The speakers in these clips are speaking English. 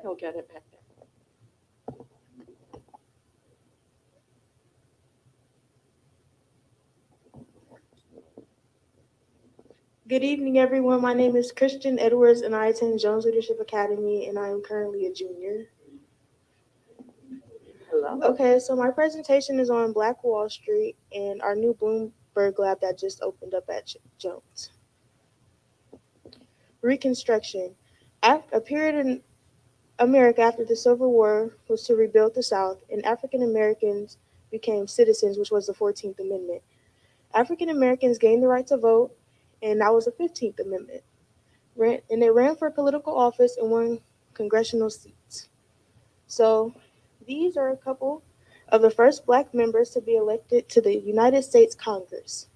He'll get it back there. Good evening, everyone. My name is Christian Edwards, and I attend Jones Leadership Academy, and I am currently a junior. Hello. Okay, so my presentation is on Black Wall Street and our new Bloomberg lab that just opened up at Jones. Reconstruction. A period in America after the Civil War was to rebuild the South, and African Americans became citizens, which was the 14th Amendment. African Americans gained the right to vote, and that was the 15th Amendment. And they ran for political office and won congressional seats. So these are a couple of the first black members to be elected to the United States Congress.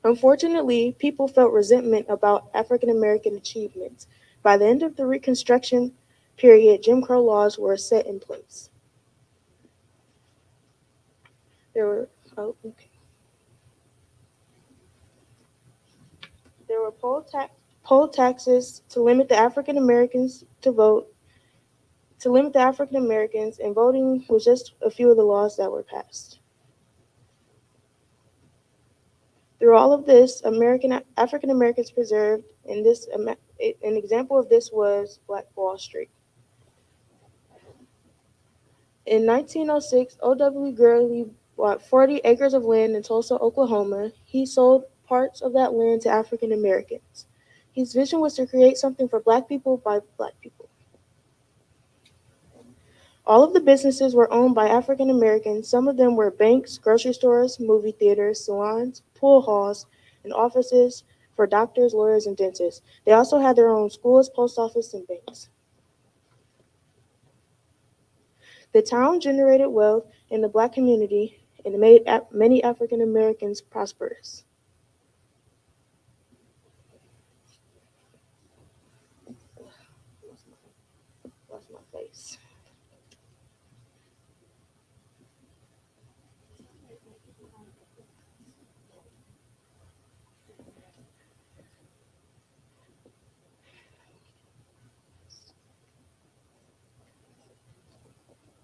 Unfortunately, people felt resentment about African American achievements. By the end of the Reconstruction period, Jim Crow laws were set in place. There were oh, okay. There were poll taxes to limit the African Americans to vote, to limit the African Americans, and voting was just a few of the laws that were passed. Through all of this, African Americans preserved, and an example of this was Black Wall Street. In 1906, O.W. Gurley bought 40 acres of land in Tulsa, Oklahoma. He sold parts of that land to African Americans. His vision was to create something for Black people by Black people. All of the businesses were owned by African Americans. Some of them were banks, grocery stores, movie theaters, salons, pool halls, and offices for doctors, lawyers, and dentists. They also had their own schools, post office, and banks. The town generated wealth in the Black community and made many African Americans prosperous. Lost my face.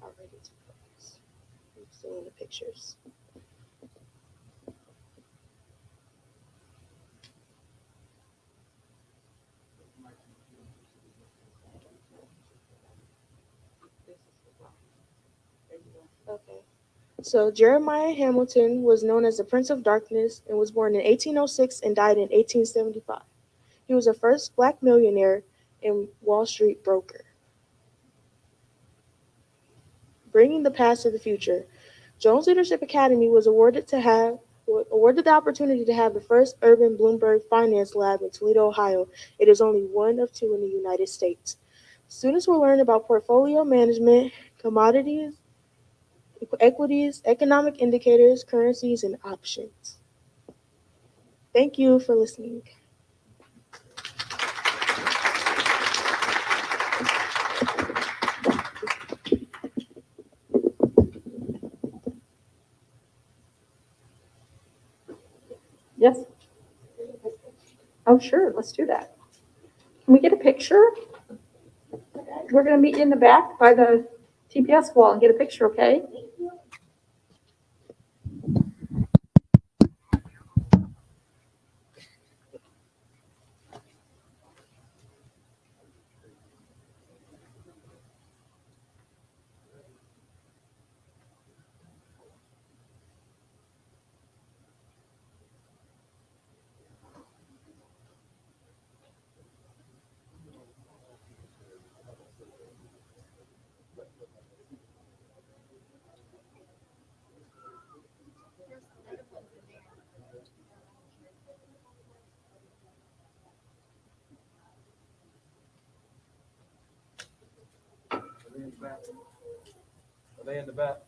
Already took focus. I'm still in the pictures. Okay. So Jeremiah Hamilton was known as the Prince of Darkness and was born in 1806 and died in 1875. He was the first Black millionaire and Wall Street broker. Bringing the past to the future. Jones Leadership Academy was awarded the opportunity to have the first urban Bloomberg Finance Lab in Toledo, Ohio. It is only one of two in the United States. Students will learn about portfolio management, commodities, equities, economic indicators, currencies, and options. Thank you for listening. Yes. Oh, sure. Let's do that. Can we get a picture? We're going to meet you in the back by the TPS wall and get a picture, okay? Are they in the back?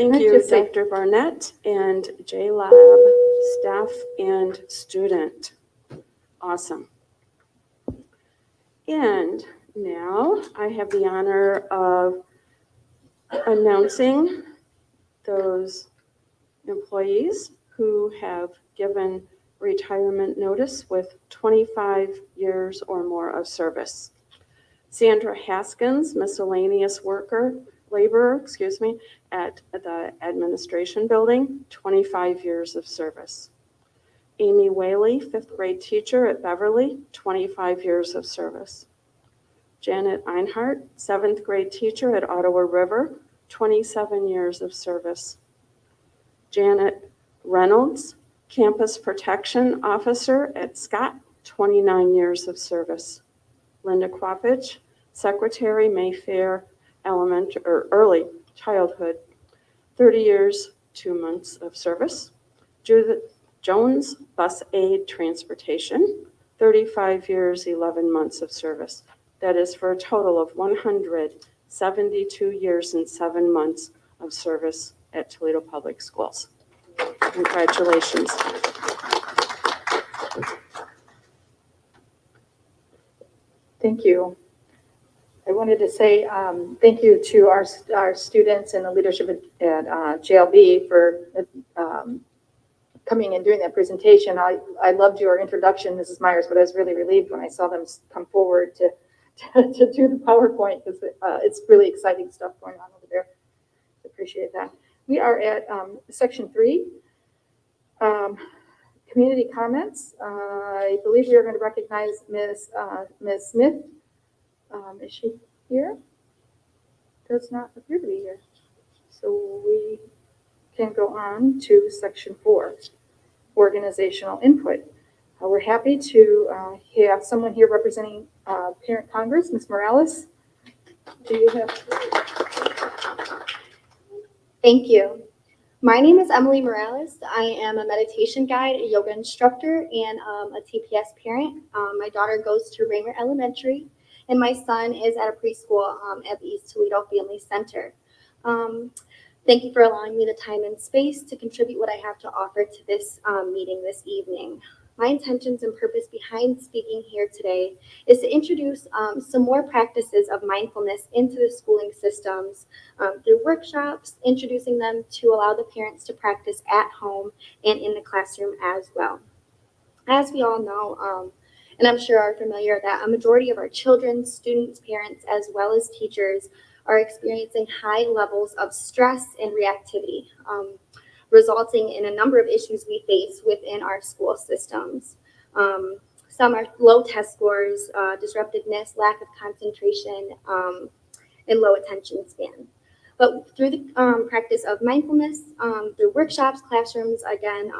Thank I'd you, just say- Dr. Barnett and JLab staff and student. Awesome. And now I have the honor of announcing those employees who have given retirement notice with 25 years or more of service. Sandra Haskins, miscellaneous laborer, at the administration building, 25 years of service. Amy Whaley, fifth grade teacher at Beverly, 25 years of service. Janet Einhart, seventh grade teacher at Ottawa River, 27 years of service. Janet Reynolds, campus protection officer at Scott, 29 years of service. Linda Quapich, secretary, Mayfair Early Childhood, 30 years, 2 months of service. Judith Jones, bus aide transportation, 35 years, 11 months of service. That is for a total of 172 years and 7 months of service at Toledo Public Schools. Congratulations. Thank you. I wanted to say thank you to our students and the leadership at JLB for coming and doing that presentation. I loved your introduction, Mrs. Myers, but I was really relieved when I saw them come forward to do the PowerPoint, because it's really exciting stuff going on over there. I appreciate that. We are at section 3, community comments. I believe we are going to recognize Ms. Smith. Is she here? Does not appear to be here. So we can go on to section 4, organizational input. We're happy to have someone here representing Parent Congress, Ms. Morales. Do you have? Thank you. My name is Emily Morales. I am a meditation guide, a yoga instructor, and a TPS parent. My daughter goes to Raymer Elementary, and my son is at a preschool at the East Toledo Family Center. Thank you for allowing me the time and space to contribute what I have to offer to this meeting this evening. My intentions and purpose behind speaking here today is to introduce some more practices of mindfulness into the schooling systems through workshops, introducing them to allow the parents to practice at home and in the classroom as well. As we all know, and I'm sure are familiar, that a majority of our children, students, parents, as well as teachers are experiencing high levels of stress and reactivity, resulting in a number of issues we face within our school systems. Some are low test scores, disruptiveness, lack of concentration, and low attention span. But through the practice of mindfulness, through workshops, classrooms, again,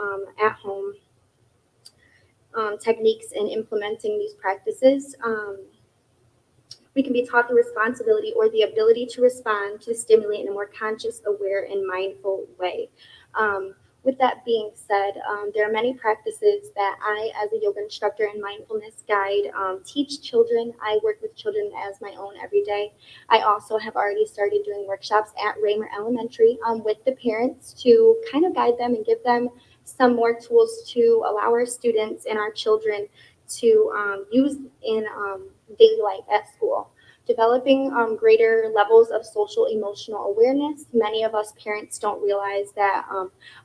at home, techniques in implementing these practices, we can be taught the responsibility or the ability to respond to stimuli in a more conscious, aware, and mindful way. With that being said, there are many practices that I, as a yoga instructor and mindfulness guide, teach children. I work with children as my own every day. I also have already started doing workshops at Raymer Elementary with the parents to kind of guide them and give them some more tools to allow our students and our children to use in daily life at school. Developing greater levels of social emotional awareness. Many of us parents don't realize that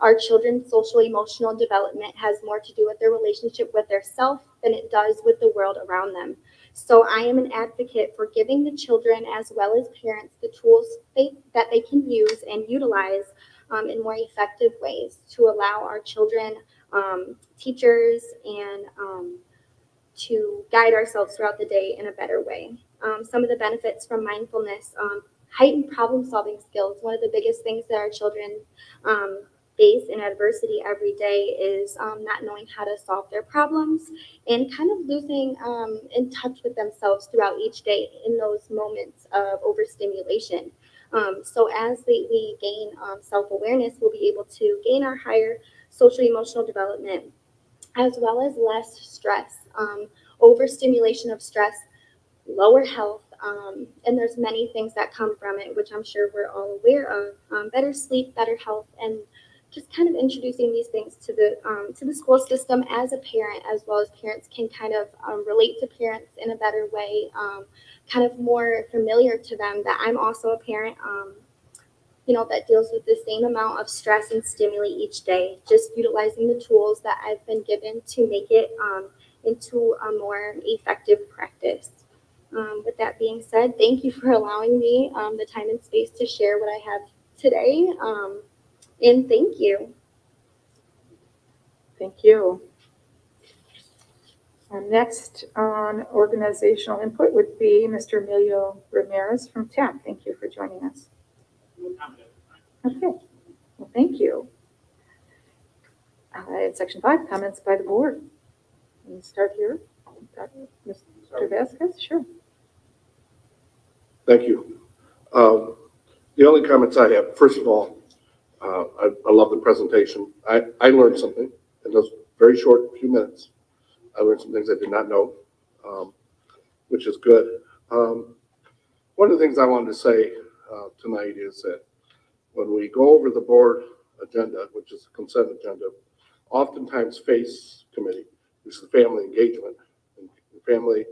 our children's social emotional development has more to do with their relationship with their self than it does with the world around them. So I am an advocate for giving the children as well as parents the tools that they can use and utilize in more effective ways to allow our children, teachers, and to guide ourselves throughout the day in a better way. Some of the benefits from mindfulness, heightened problem-solving skills. One of the biggest things that our children face in adversity every day is not knowing how to solve their problems and kind of losing in touch with themselves throughout each day in those moments of overstimulation. So as we gain self-awareness, we'll be able to gain our higher social emotional development, as well as less stress. Overstimulation of stress, lower health, And there's many things that come from it, which I'm sure we're all aware of. Better sleep, better health, and just kind of introducing these things to the school system as a parent, as well as parents can kind of relate to parents in a better way, kind of more familiar to them that I'm also a parent, that deals with the same amount of stress and stimuli each day, just utilizing the tools that I've been given to make it into a more effective practice. With that being said, thank you for allowing me the time and space to share what I have today. And thank you. Thank you. Our next on organizational input would be Mr. Emilio Ramirez from TAP. Thank you for joining us. Okay, well, thank you. In section 5, comments by the board. Can we start here? Mr. Vasquez, sure. Thank you. The only comments I have, first of all, I love the presentation. I learned something in those very short few minutes. I learned some things I did not know, which is good. One of the things I wanted to say tonight is that when we go over the board agenda, which is the consent agenda, oftentimes FACE committee, which is the family engagement, and family,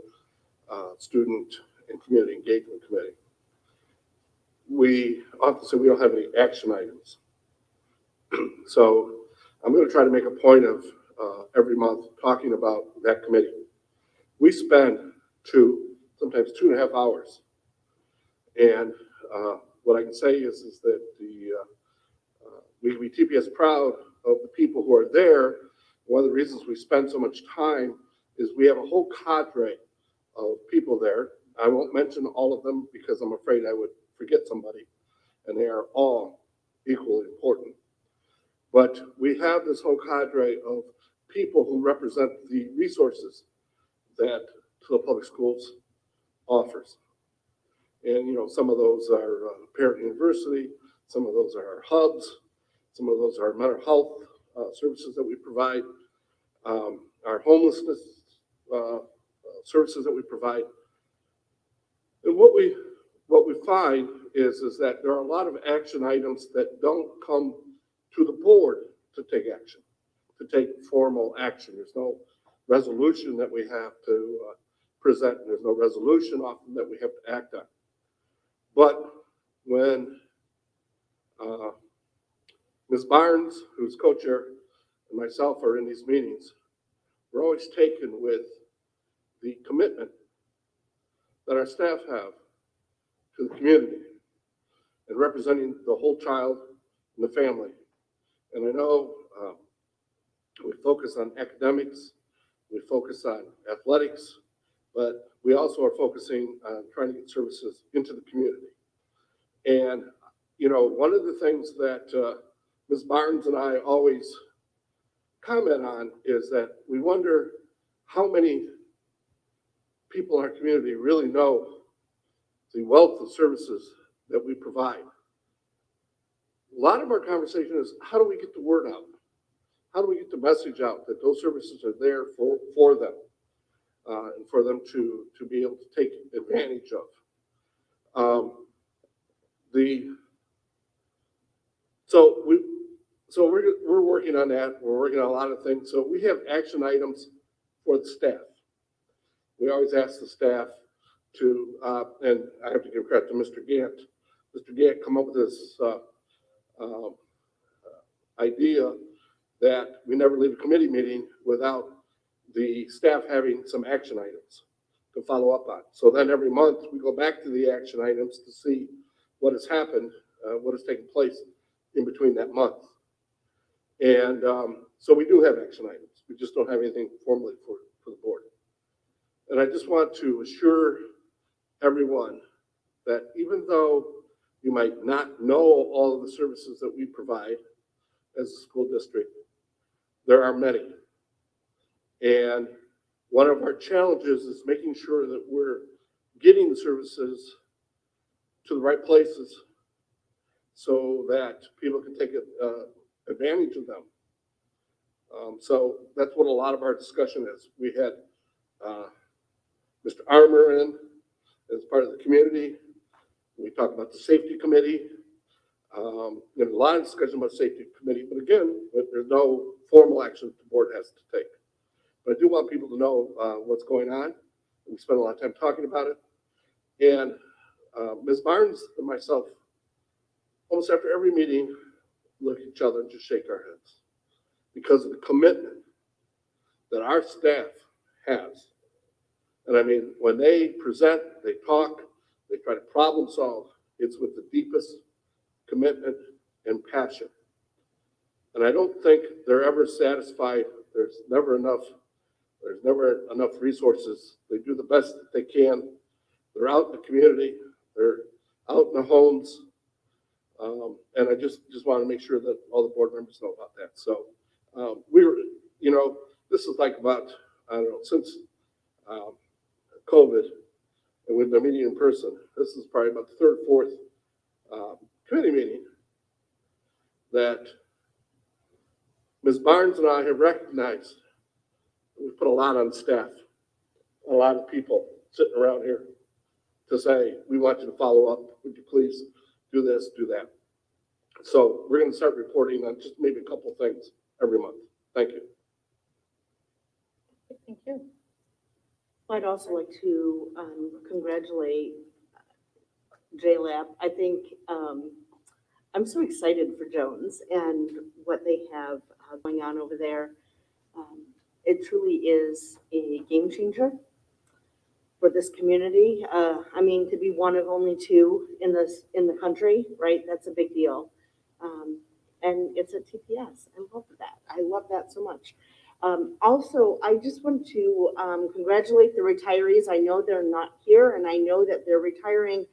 student, and community engagement committee, we often say we don't have any action items. So I'm going to try to make a point of every month talking about that committee. We spend sometimes 2.5 hours. And what I can say is that we can be TPS proud of the people who are there. One of the reasons we spend so much time is we have a whole cadre of people there. I won't mention all of them because I'm afraid I would forget somebody, and they are all equally important. But we have this whole cadre of people who represent the resources that the public schools offers. And, some of those are Parent University, some of those are our hubs, some of those are mental health services that we provide, our homelessness services that we provide. And what we find is that there are a lot of action items that don't come to the board to take action, to take formal action. There's no resolution that we have to present, and there's no resolution often that we have to act on. But when Ms. Barnes, who's co-chair, and myself are in these meetings, we're always taken with the commitment that our staff have to the community and representing the whole child and the family. And I know we focus on academics, we focus on athletics, but we also are focusing on trying to get services into the community. And, one of the things that Ms. Barnes and I always comment on is that we wonder how many people in our community really know the wealth of services that we provide. A lot of our conversation is, how do we get the word out? How do we get the message out that those services are there for them and for them to be able to take advantage of? So we're working on that. We're working on a lot of things. So we have action items for the staff. We always ask the staff to, and I have to give credit to Mr. Gant. Mr. Gant come up with this idea that we never leave a committee meeting without the staff having some action items to follow up on. So then every month we go back to the action items to see what has happened, what has taken place in between that month. And so we do have action items. We just don't have anything formally for the board. And I just want to assure everyone that even though you might not know all of the services that we provide as a school district, there are many. And one of our challenges is making sure that we're getting the services to the right places so that people can take advantage of them. So that's what a lot of our discussion is. We had Mr. Armour in as part of the community. We talk about the safety committee. There's a lot of discussion about safety committee, but again, there's no formal action the board has to take. But I do want people to know what's going on. We spend a lot of time talking about it. And Ms. Barnes and myself, almost after every meeting, look at each other and just shake our heads because of the commitment that our staff has. And I mean, when they present, they talk, they try to problem solve, it's with the deepest commitment and passion. And I don't think they're ever satisfied. There's never enough resources. They do the best that they can. They're out in the community, they're out in the homes. And I just want to make sure that all the board members know about that. So we were, this is like about, I don't know, since COVID, and we've been meeting in person, this is probably about the third, fourth committee meeting that Ms. Barnes and I have recognized we've put a lot on staff, a lot of people sitting around here to say, we want you to follow up. Would you please do this, do that? So we're going to start reporting on just maybe a couple things every month. Thank you. Thank you. I'd also like to congratulate JLab. I think I'm so excited for Jones and what they have going on over there. It truly is a game changer for this community. I mean, to be one of only two in the country, right? That's a big deal. And it's a TPS. I love that. I love that so much. Also, I just want to congratulate the retirees. I know they're not here, and I know that they're retiring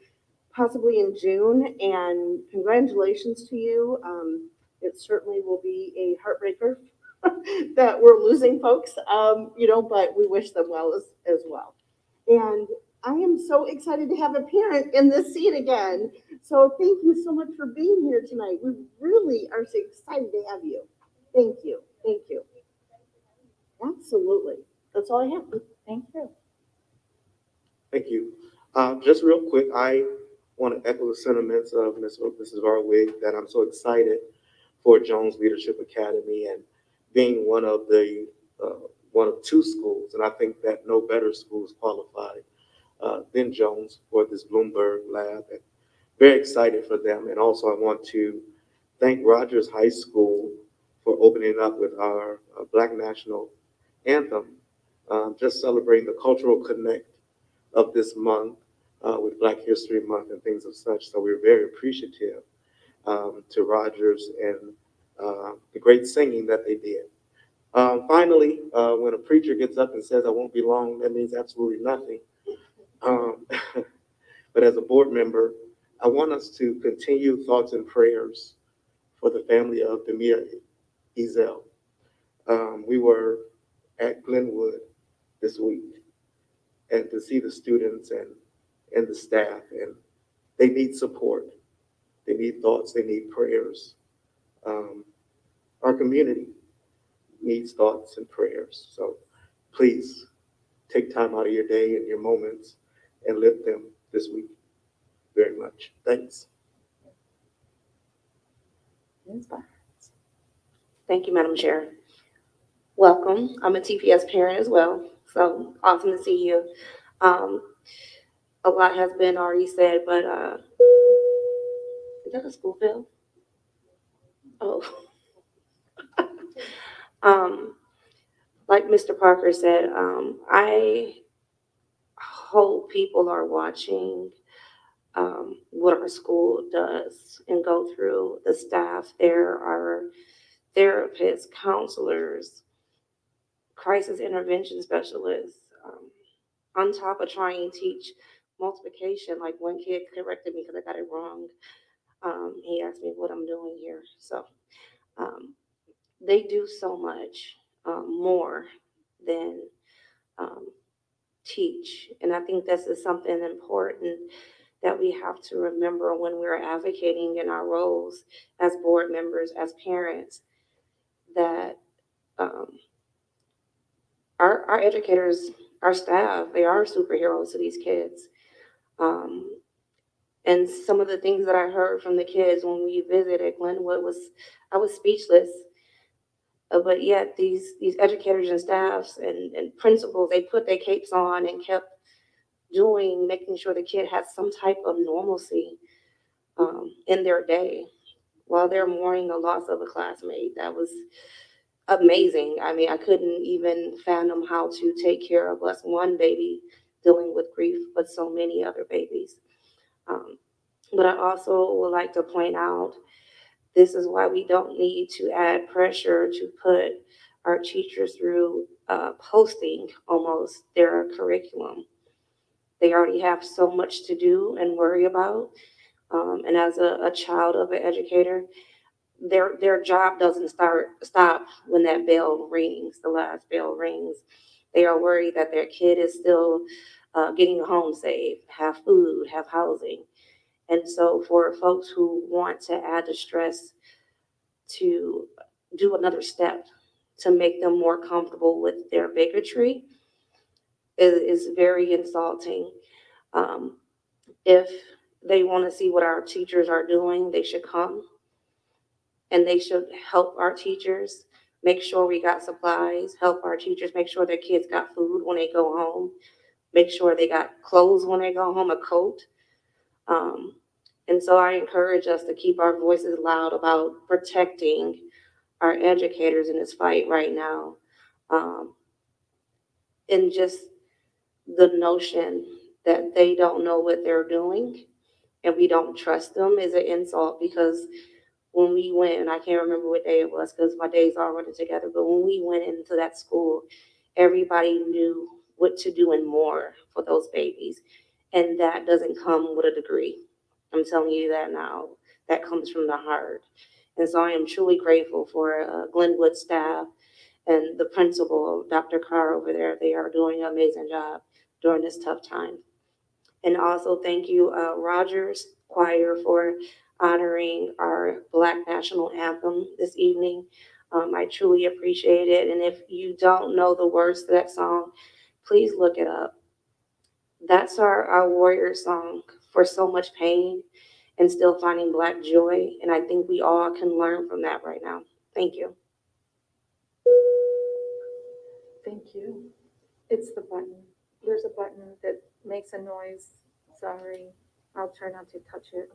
possibly in June, and congratulations to you. It certainly will be a heartbreaker that we're losing folks, but we wish them well as well. And I am so excited to have a parent in this seat again. So thank you so much for being here tonight. We really are so excited to have you. Thank you. Thank you. Absolutely. That's all I have. Thank you. Thank you. Just real quick, I want to echo the sentiments of Mrs. Varwig that I'm so excited for Jones Leadership Academy and being one of two schools, and I think that no better school is qualified than Jones for this Bloomberg lab. And very excited for them. And also I want to thank Rogers High School for opening up with our Black National Anthem, just celebrating the cultural connect of this month with Black History Month and things of such. So we're very appreciative to Rogers and the great singing that they did. Finally, when a preacher gets up and says, I won't be long, that means absolutely nothing. But as a board member, I want us to continue thoughts and prayers for the family of Demir Ezel. We were at Glenwood this week, and to see the students and the staff, and they need support. They need thoughts, they need prayers. Our community needs thoughts and prayers. So please take time out of your day and your moments and lift them this week very much. Thanks. Thank you, Madam Chair. Welcome. I'm a TPS parent as well, so awesome to see you. A lot has been already said, but is that a school bell? Oh. Like Mr. Parker said, I hope people are watching what our school does and go through the staff. There are therapists, counselors, crisis intervention specialists, on top of trying to teach multiplication. Like one kid corrected me because I got it wrong. He asked me what I'm doing here. So they do so much more than teach. And I think this is something important that we have to remember when we're advocating in our roles as board members, as parents, that our educators, our staff, they are superheroes to these kids. Um, and some of the things that I heard from the kids when we visited Glenwood I was speechless. But yet these educators and staffs and principals, they put their capes on and kept making sure the kid had some type of normalcy in their day while they're mourning the loss of a classmate. That was amazing. I mean, I couldn't even fathom how to take care of us, one baby dealing with grief, but so many other babies. Um, but I also would like to point out this is why we don't need to add pressure to put our teachers through posting almost their curriculum. They already have so much to do and worry about. And as a child of an educator, their job doesn't stop when that bell rings, the last bell rings. They are worried that their kid is still getting home safe, have food, have housing. And so for folks who want to add the stress to do another step to make them more comfortable with their bigotry is very insulting. Um, if they want to see what our teachers are doing, they should come and they should help our teachers make sure we got supplies, help our teachers make sure their kids got food when they go home, make sure they got clothes when they go home, a coat. Um, and so I encourage us to keep our voices loud about protecting our educators in this fight right now. Um, and just the notion that they don't know what they're doing and we don't trust them is an insult, because when we went, and I can't remember what day it was because my days all running together, but when we went into that school, everybody knew what to do and more for those babies. And that doesn't come with a degree. I'm telling you that now. That comes from the heart. And so I am truly grateful for Glenwood staff and the principal, Dr. Carr over there. They are doing an amazing job during this tough time. And also thank you, Rogers Choir, for honoring our Black National Anthem this evening. I truly appreciate it. And if you don't know the words to that song, please look it up. That's our warrior song for so much pain and still finding Black joy. And I think we all can learn from that right now. Thank you. Thank you. It's the button. There's a button that makes a noise. Sorry, I'll try not to touch it.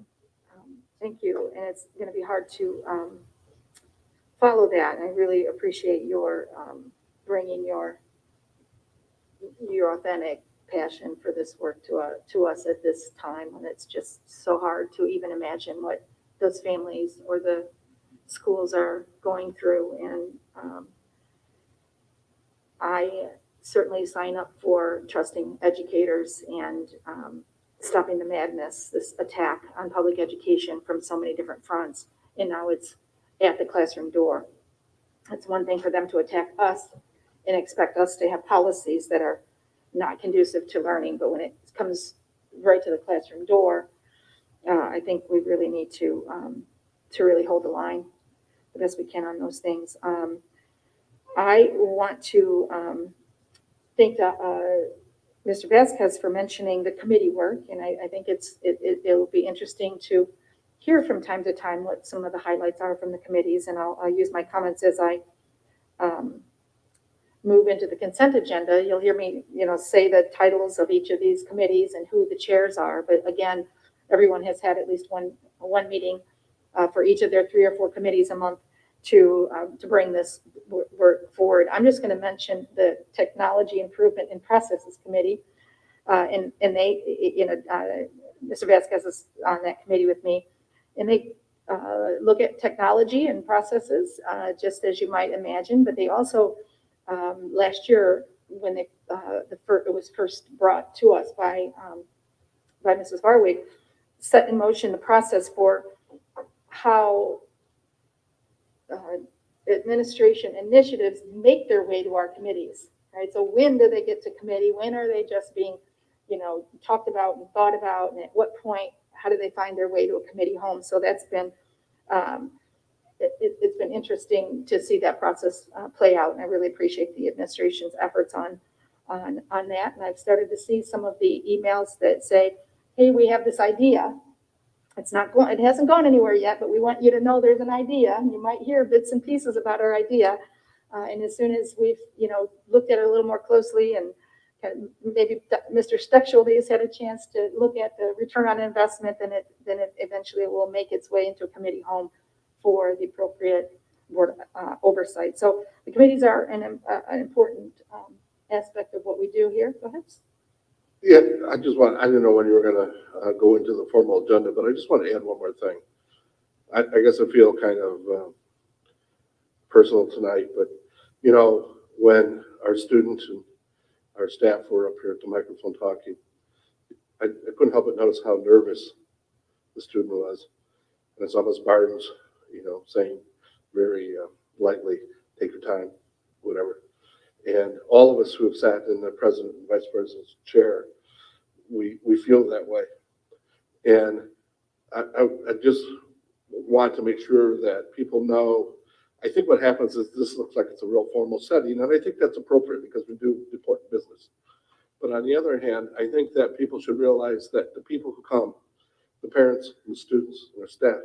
Thank you, and it's going to be hard to follow that. I really appreciate your bringing your authentic passion for this work to us at this time, and it's just so hard to even imagine what those families or the schools are going through. And I certainly sign up for trusting educators and stopping the madness, this attack on public education from so many different fronts. And now it's at the classroom door. It's one thing for them to attack us and expect us to have policies that are not conducive to learning, but when it comes right to the classroom door, I think we really need to really hold the line the best we can on those things. I want to thank Mr. Vasquez for mentioning the committee work, and I think it'll be interesting to hear from time to time what some of the highlights are from the committees, and I'll use my comments as I move into the consent agenda. You'll hear me, say the titles of each of these committees and who the chairs are, but again, everyone has had at least one meeting for each of their 3 or 4 committees a month to bring this work forward. I'm just going to mention the Technology Improvement and Processes Committee, and they, Mr. Vasquez is on that committee with me, and they look at technology and processes, just as you might imagine, but they also, last year, when it was first brought to us by Mrs. Varwig, set in motion the process for how administration initiatives make their way to our committees, right? So when do they get to committee? When are they just being, talked about and thought about? And at what point, how do they find their way to a committee home? So that's been, it's been interesting to see that process play out. And I really appreciate the administration's efforts on that. And I've started to see some of the emails that say, hey, we have this idea. It's not going, it hasn't gone anywhere yet, but we want you to know there's an idea. You might hear bits and pieces about our idea. And as soon as we've, looked at it a little more closely and kind of maybe Mr. Stechel has had a chance to look at the return on investment, then it eventually will make its way into a committee home for the appropriate board oversight. So the committees are an important aspect of what we do here. Go ahead. Yeah, I didn't know when you were gonna go into the formal agenda, but I just want to add one more thing. I guess I feel kind of personal tonight, but when our students and our staff were up here at the microphone talking, I couldn't help but notice how nervous the student was. And it's almost Barnes, saying very lightly, take your time, whatever. And all of us who have sat in the president and vice president's chair, we feel that way. And I just want to make sure that people know, I think what happens is this looks like it's a real formal setting, and I think that's appropriate because we do important business. But on the other hand, I think that people should realize that the people who come, the parents and the students and their staff,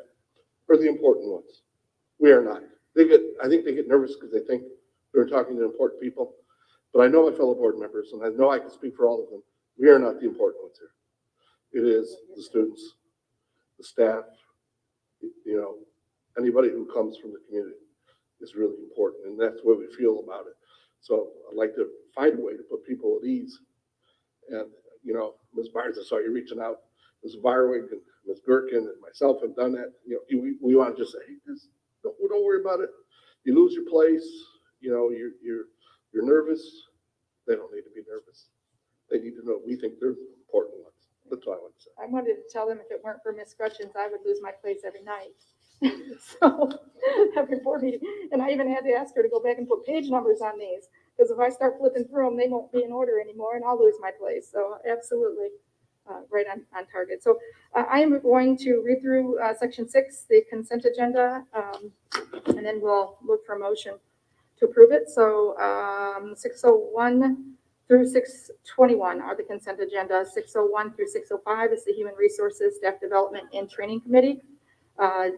are the important ones. We are not. I think they get nervous because they think they're talking to important people. But I know my fellow board members, and I know I can speak for all of them. We are not the important ones here. It is the students, the staff, anybody who comes from the community is really important, and that's what we feel about it. So I'd like to find a way to put people at ease. And, Ms. Barnes, I saw you reaching out. Ms. Varwig and Ms. Gherkin and myself have done that. We want to just say, hey, don't worry about it. You lose your place. You're nervous. They don't need to be nervous. They need to know we think they're the important ones. That's all I want to say. I wanted to tell them if it weren't for Miss Gretchen's, I would lose my place every night. So every board meeting, and I even had to ask her to go back and put page numbers on these, because if I start flipping through them, they won't be in order anymore, and I'll lose my place. So absolutely, right on target. So I am going to read through section 6, the consent agenda, and then we'll look for a motion to approve it. So 601 through 621 are the consent agenda. 601 through 605 is the Human Resources, Staff Development, and Training Committee.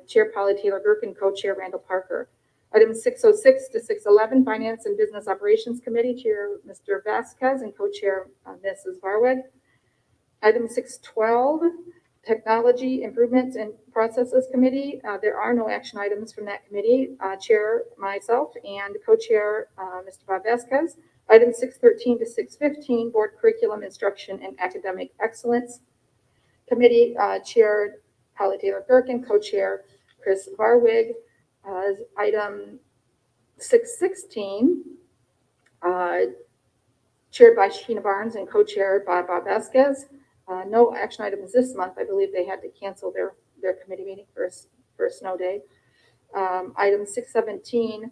Chair Polly Taylor Gherkin, co-chair Randall Parker. Items 606 to 611, Finance and Business Operations Committee, Chair Mr. Vasquez, and co-chair Mrs. Varwig. Item 612, Technology Improvements and Processes Committee. There are no action items from that committee. Chair myself and co-chair Mr. Bob Vasquez. Item 613 to 615, Board Curriculum Instruction and Academic Excellence Committee, Chair Polly Taylor Gherkin, co-chair Chris Varwig. Item 616, chaired by Sheena Barnes and co-chaired by Bob Vasquez. No action items this month. I believe they had to cancel their committee meeting for a snow day. Item 617,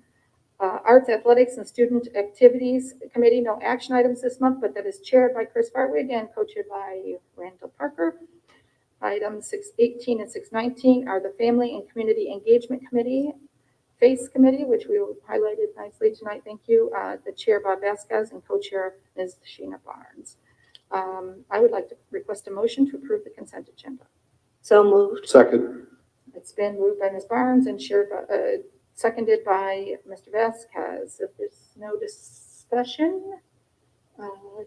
Arts, Athletics, and Student Activities Committee. No action items this month, but that is chaired by Chris Varwig and co-chaired by Randall Parker. Items 618 and 619 are the Family and Community Engagement Committee, FACE Committee, which we highlighted nicely tonight. Thank you. The chair, Bob Vasquez, and co-chair, Ms. Sheena Barnes. I would like to request a motion to approve the consent agenda. So moved. Second. It's been moved by Ms. Barnes and seconded by Mr. Vasquez. If there's no discussion,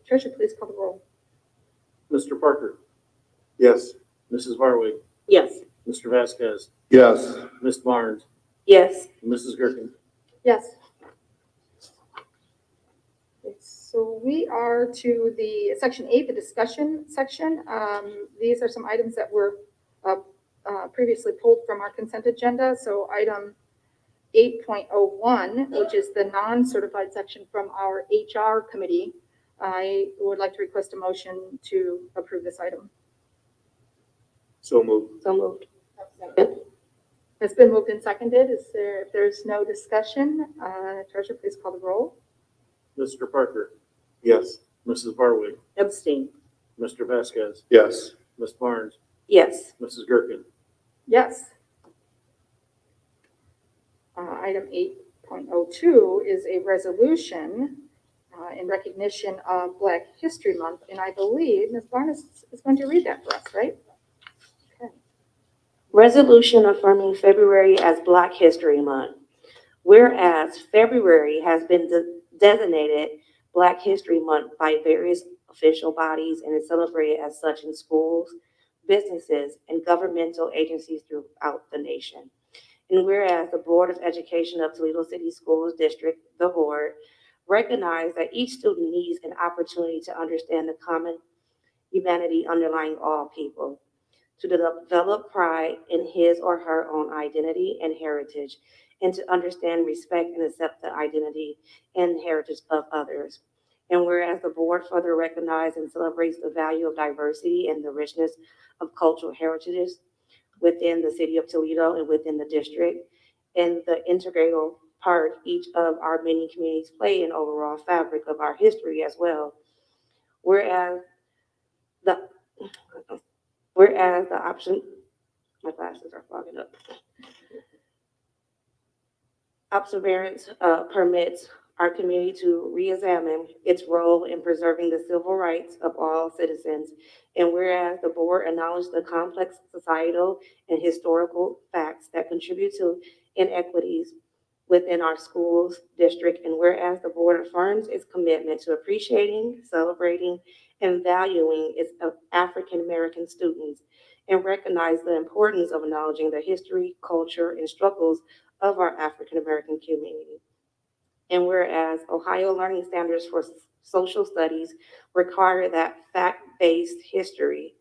Treasurer, please call the roll. Mr. Parker, Yes. Mrs. Varwig, Yes. Mr. Vasquez, Yes. Ms. Barnes, Yes. Mrs. Gherkin. Yes. Okay, so we are to the section 8, the discussion section. These are some items that were previously pulled from our consent agenda. So item 8.01, which is the non-certified section from our HR committee. I would like to request a motion to approve this item. So moved. So moved. It's been moved and seconded. If there's no discussion, Treasurer, please call the roll. Mr. Parker, Yes. Mrs. Varwig, Abstain. Mr. Vasquez, Yes. Ms. Barnes, Yes. Mrs. Gherkin. Yes. Item 8.02 is a resolution in recognition of Black History Month. And I believe Ms. Barnes is going to read that for us, right? Resolution affirming February as Black History Month. Whereas February has been designated Black History Month by various official bodies and is celebrated as such in schools, businesses, and governmental agencies throughout the nation. And whereas the Board of Education of Toledo City Schools District, the board, recognize that each student needs an opportunity to understand the common humanity underlying all people, to develop pride in his or her own identity and heritage, and to understand, respect, and accept the identity and heritage of others. And whereas the board further recognizes and celebrates the value of diversity and the richness of cultural heritages within the city of Toledo and within the district, and the integral part each of our many communities play in overall fabric of our history as well. Whereas the option, my glasses are fogging up. Observance permits our community to re-examine its role in preserving the civil rights of all citizens. And whereas the board acknowledges the complex societal and historical facts that contribute to inequities within our schools district, and whereas the board affirms its commitment to appreciating, celebrating, and valuing its African American students, and recognize the importance of acknowledging the history, culture, and struggles of our African American community. And whereas Ohio Learning Standards for Social Studies require that fact-based history,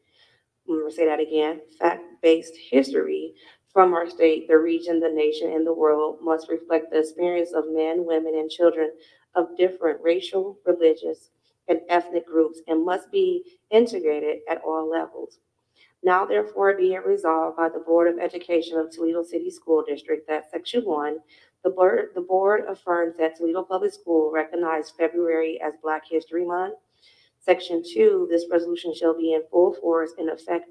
I'm going to say that again, fact-based history from our state, the region, the nation, and the world must reflect the experience of men, women, and children of different racial, religious, and ethnic groups, and must be integrated at all levels. Now therefore be it resolved by the Board of Education of Toledo City School District that Section 1, the board affirms that Toledo Public School recognized February as Black History Month. Section 2, this resolution shall be in full force and in effect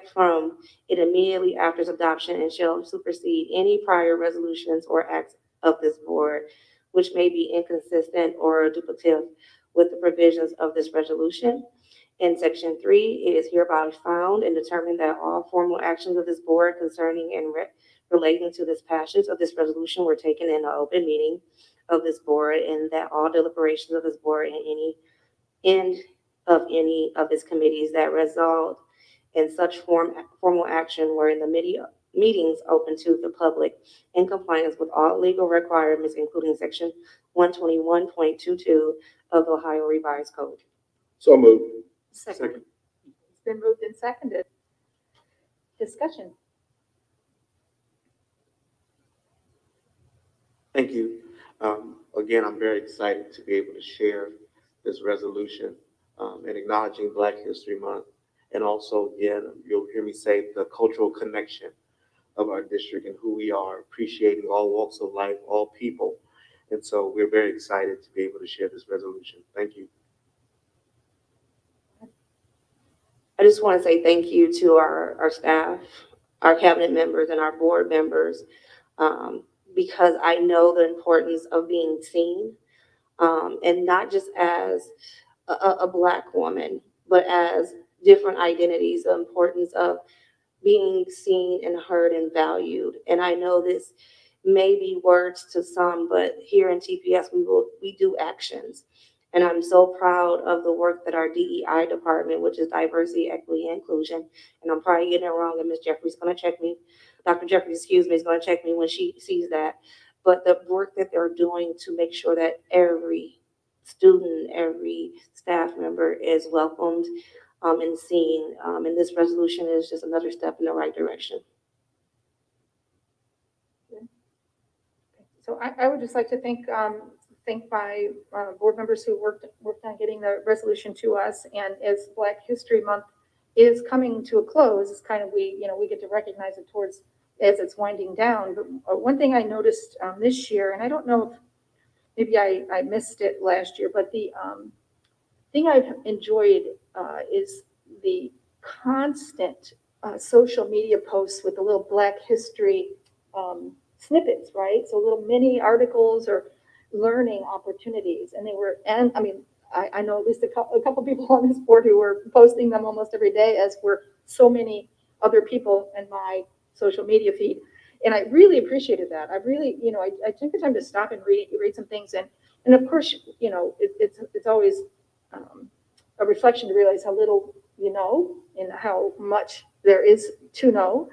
from it immediately after its adoption and shall supersede any prior resolutions or acts of this board, which may be inconsistent or duplicative with the provisions of this resolution. In Section 3, it is hereby found and determined that all formal actions of this board concerning and relating to this passage of this resolution were taken in an open meeting of this board, and that all deliberations of this board and any of its committees that result in such formal action were in the meetings open to the public in compliance with all legal requirements, including Section 121.22 of the Ohio Revised Code. So moved. Second. It's been moved and seconded. Discussion. Thank you. Again, I'm very excited to be able to share this resolution and acknowledging Black History Month. And also, again, you'll hear me say the cultural connection of our district and who we are, appreciating all walks of life, all people. And so we're very excited to be able to share this resolution. Thank you. I just want to say thank you to our staff, our cabinet members, and our board members, because I know the importance of being seen, and not just as a Black woman, but as different identities, the importance of being seen and heard and valued. And I know this may be words to some, but here in TPS, we do actions. And I'm so proud of the work that our DEI department, which is diversity, equity, and inclusion, and I'm probably getting it wrong, and Ms. Jeffrey's gonna check me, Dr. Jeffrey, excuse me, is gonna check me when she sees that. But the work that they're doing to make sure that every student, every staff member is welcomed and seen. And this resolution is just another step in the right direction. So I would just like to thank my board members who worked on getting the resolution to us. And as Black History Month is coming to a close, it's kind of we get to recognize it towards as it's winding down. But one thing I noticed this year, and I don't know if maybe I missed it last year, but the thing I've enjoyed is the constant social media posts with the little Black History snippets, right? So little mini articles or learning opportunities. And they were, and I mean, I know at least a couple people on this board who were posting them almost every day, as were so many other people in my social media feed. And I really appreciated that. I really, I took the time to stop and read some things. And of course, it's always a reflection to realize how little you know and how much there is to know.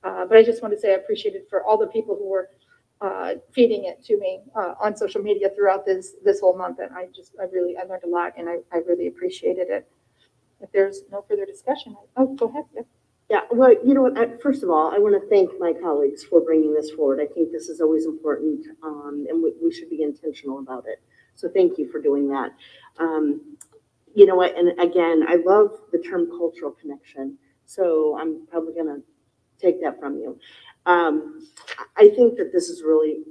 But I just want to say I appreciate it for all the people who were feeding it to me on social media throughout this whole month. And I learned a lot, and I really appreciated it. If there's no further discussion, go ahead. Yeah. Yeah, well, you know what, first of all, I want to thank my colleagues for bringing this forward. I think this is always important, and we should be intentional about it. So thank you for doing that. You know what, and again, I love the term cultural connection, so I'm probably going to take that from you. I think that this is really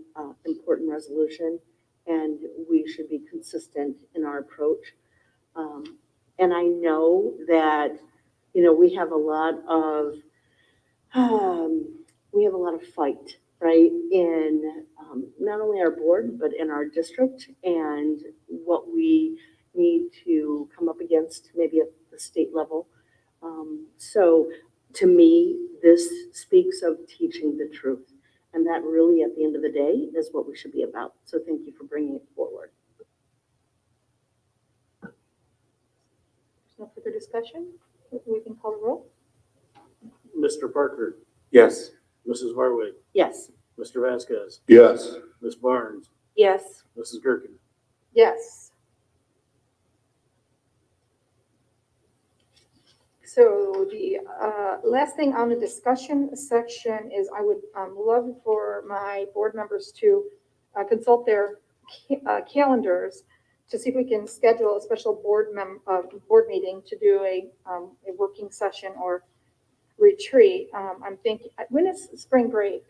important resolution, and we should be consistent in our approach. And I know that we have a lot of fight, right, in not only our board but in our district, and what we need to come up against maybe at the state level. So to me, this speaks of teaching the truth, and that really, at the end of the day, is what we should be about. So thank you for bringing it forward. There's no further discussion. We can call the roll. Mr. Parker, Yes. Mrs. Varwig, Yes. Mr. Vasquez, Yes. Ms. Barnes, Yes. Mrs. Gerken. Yes. So the last thing on the discussion section is I would love for my board members to consult their calendars to see if we can schedule a special board meeting to do a working session or retreat. I'm thinking, when is spring break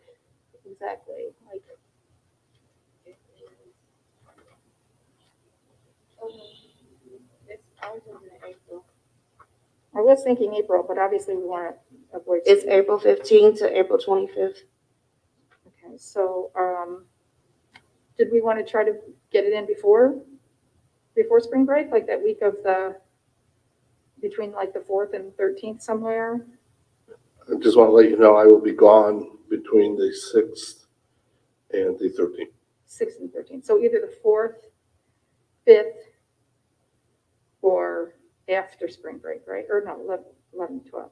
exactly? Like, I was thinking April, but obviously we want to avoid. It's April 15th to April 25th. Okay, so did we want to try to get it in before spring break, like that week of between like the 4th and 13th somewhere? I just want to let you know I will be gone between the 6th and the 13th. 6th and 13th. So either the 4th, 5th, or after spring break, right? Or no, 11, 12.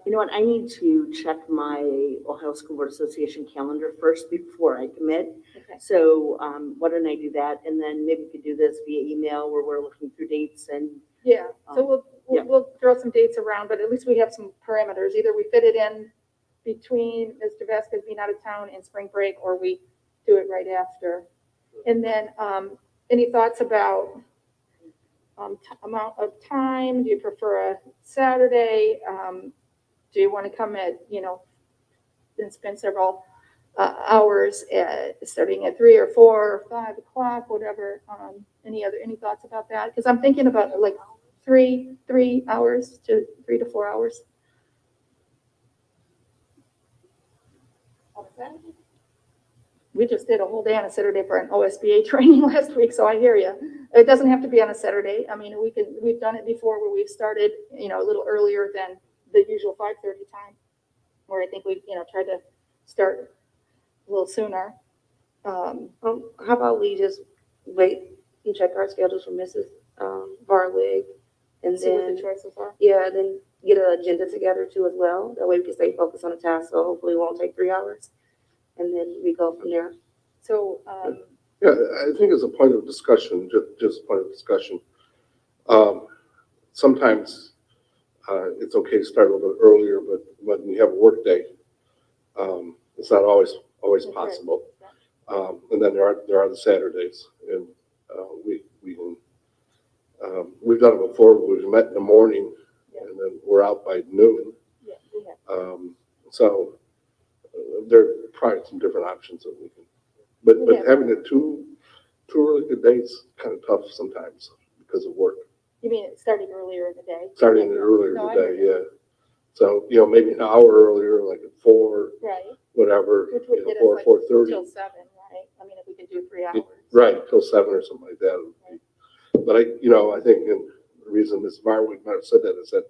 You know what, I need to check my Ohio School Board Association calendar first before I commit. Okay. So why don't I do that, and then maybe we could do this via email where we're looking through dates and. Yeah, so yeah. we'll throw some dates around, but at least we have some parameters. Either we fit it in between Mr. Vasquez being out of town and spring break, or we do it right after. And then any thoughts about amount of time? Do you prefer a Saturday? Do you want to come at, and spend several hours starting at 3 or 4 or 5 o'clock, whatever? Any thoughts about that? Because I'm thinking about like 3 hours to 3 to 4 hours. We just did a whole day on a Saturday for an OSBA training last week, so I hear you. It doesn't have to be on a Saturday. I mean, we've done it before where we've started, a little earlier than the usual 5:30 time, where I think we, tried to start a little sooner. How about we just wait and check our schedules for Mrs. Varwig, and See what the then, choices are. yeah, then get an agenda together too as well. That way we can stay focused on the task, so hopefully it won't take 3 hours. And then we go from there. So, Yeah, I think as a point of discussion, just a point of discussion, sometimes it's okay to start a little bit earlier, but when you have a work day, it's not always that's right. possible. And then there are the Saturdays, and we can we've done it before. We've met in the morning, and then we're out by noon. Yeah, we have. So there are probably some different options that we can. But Yeah. having it two really good days kind of tough sometimes because of work. You mean it starting earlier in the day? Starting it earlier No, in I the day, hear yeah. So maybe an hour earlier, like at 4, Right. whatever. 4:30. Till 7, right? I mean, if we could do 3 hours. Right, till 7 or something like that. But I think, and the reason Ms. Marwick might have said that is that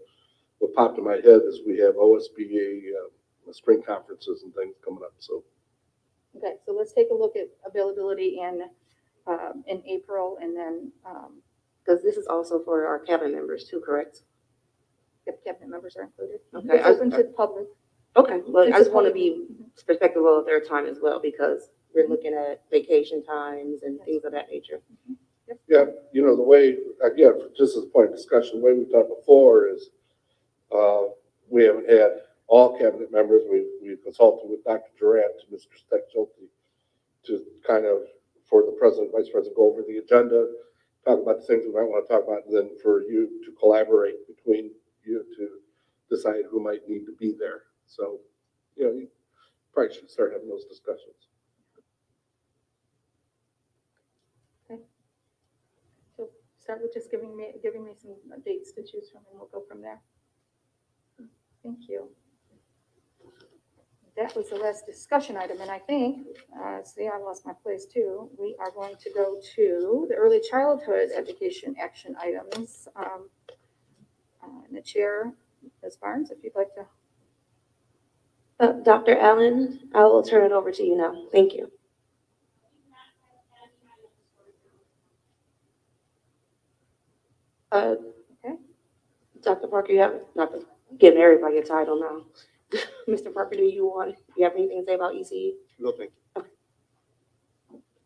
what popped in my head is we have OSBA spring conferences and things coming up, so. Okay, so let's take a look at availability in April, and then, Because this is also for our cabinet members too, correct? if cabinet members are included. Okay, It's open to the public. Okay, but I It's a just want to public- be respectful of their time as well, because we're looking at vacation times and things of that nature. Yeah, the way, again, just as a point of discussion, the way we've done before is, we haven't had all cabinet members. We've consulted with Dr. Durant, Mr. Steck-Schulte, to kind of, for the president, vice president, go over the agenda, talk about the things we might want to talk about, and then for you to collaborate between you to decide who might need to be there. So, you probably should start having those discussions. So start with just giving me some dates to choose from, and we'll go from there. Thank you. That was the last discussion item, and I think, see, I lost my place too. We are going to go to the early childhood education action items. And the chair, Ms. Barnes, if you'd like to. Dr. Allen, I will turn it over to you now. Thank you. Okay. Dr. Parker, you have, not to give everybody a title now. Mr. Parker, do you have anything to say about ECE? No, thank you.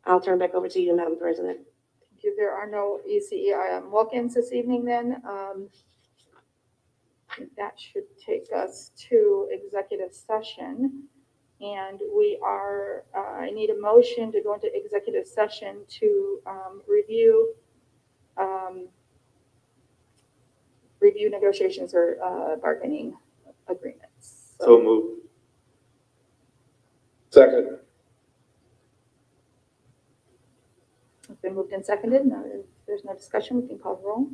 I'll turn back over to you, Madam President. Thank you. There are no ECE walk-ins this evening then. I think that should take us to executive session. And we are, I need a motion to go into executive session to review negotiations or bargaining agreements. So moved. Second. It's been moved and seconded. Now, if there's no discussion, we can call the roll.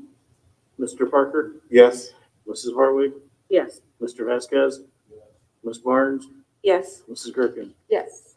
Mr. Parker, Yes. Mrs. Harwick, Yes. Mr. Vasquez, Ms. Barnes, Yes. Mrs. Gerken. Yes.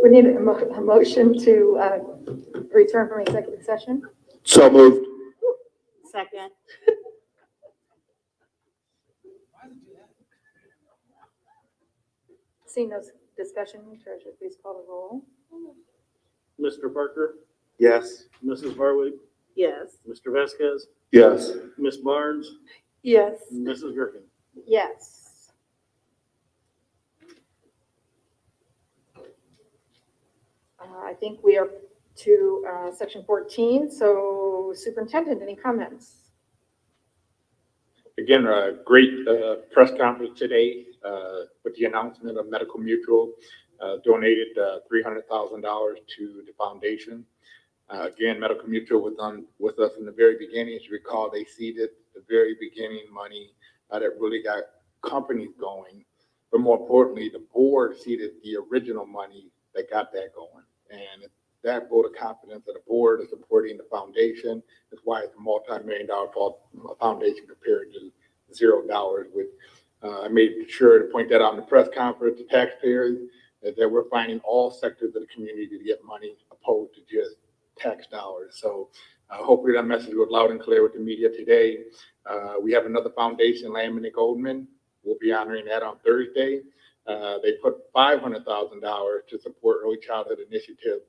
We need a motion to return from executive session. So moved. Second. Seeing no discussion, Treasurer, please call the roll. Mr. Parker, Yes. Mrs. Barwig, Yes. Mr. Vasquez, Yes. Ms. Barnes, Yes. Mrs. Griffin. Yes. I think we are to section 14. So Superintendent, any comments? Again, a great press conference today with the announcement of Medical Mutual donated $300,000 to the foundation. Again, Medical Mutual was on with us in the very beginning. As you recall, they seeded the very beginning money that really got companies going. But more importantly, the board seeded the original money that got that going. And that vote of confidence of the board is supporting the foundation. That's why it's a multi-million-dollar foundation compared to $0. With I made sure to point that out in the press conference to taxpayers that we're finding all sectors of the community to get money opposed to just tax dollars. So hopefully that message was loud and clear with the media today. We have another foundation, Lamb and Goldman. We'll be honoring that on Thursday. They put $500,000 to support early childhood initiative,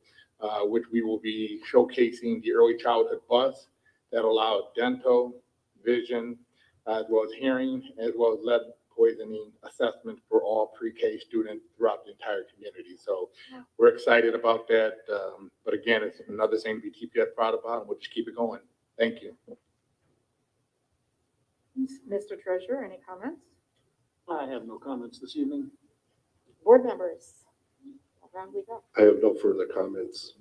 which we will be showcasing the early childhood bus that allows dental, vision, as well as hearing, as well as lead poisoning assessment for all pre-K students throughout the entire community. So we're excited about that. But again, it's another thing to be TPS proud about, and we'll just keep it going. Thank you. Mr. Treasurer, any comments? I have no comments this evening. Board members? Around we go. I have no further comments.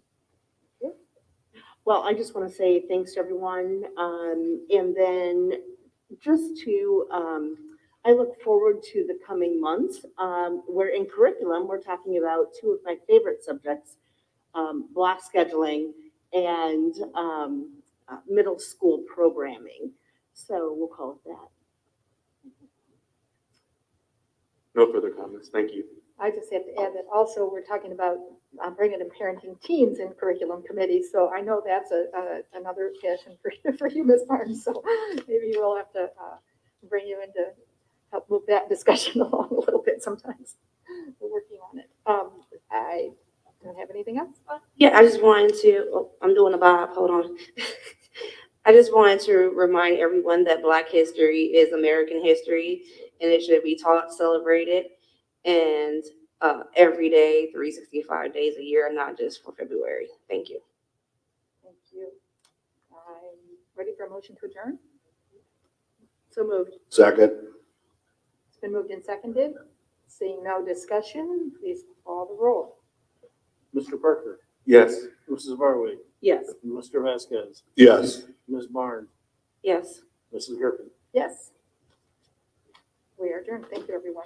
Well, I just want to say thanks to everyone. And then just to, I look forward to the coming months. We're in curriculum, we're talking about two of my favorite subjects, block scheduling and middle school programming. So we'll call it that. No further comments. Thank you. I just have to add that also we're talking about bringing in parenting teams in curriculum committees. So I know that's another passion for you, Ms. Barnes. So maybe we'll have to bring you in to help move that discussion along a little bit sometimes. We're working on it. I don't have anything else. Yeah, I just wanted to, oh, I'm doing a bob, hold on. I just wanted to remind everyone that Black history is American history and it should be taught, celebrated, and every day, 365 days a year, not just for February. Thank you. Thank you. I'm ready for a motion to adjourn. So moved. Second. It's been moved and seconded. Seeing no discussion, please call the roll. Mr. Parker, Yes. Mrs. Barwig, Yes. Mr. Vasquez, Yes. Ms. Barnes, Yes. Mrs. Griffin. Yes. We are adjourned. Thank you, everyone.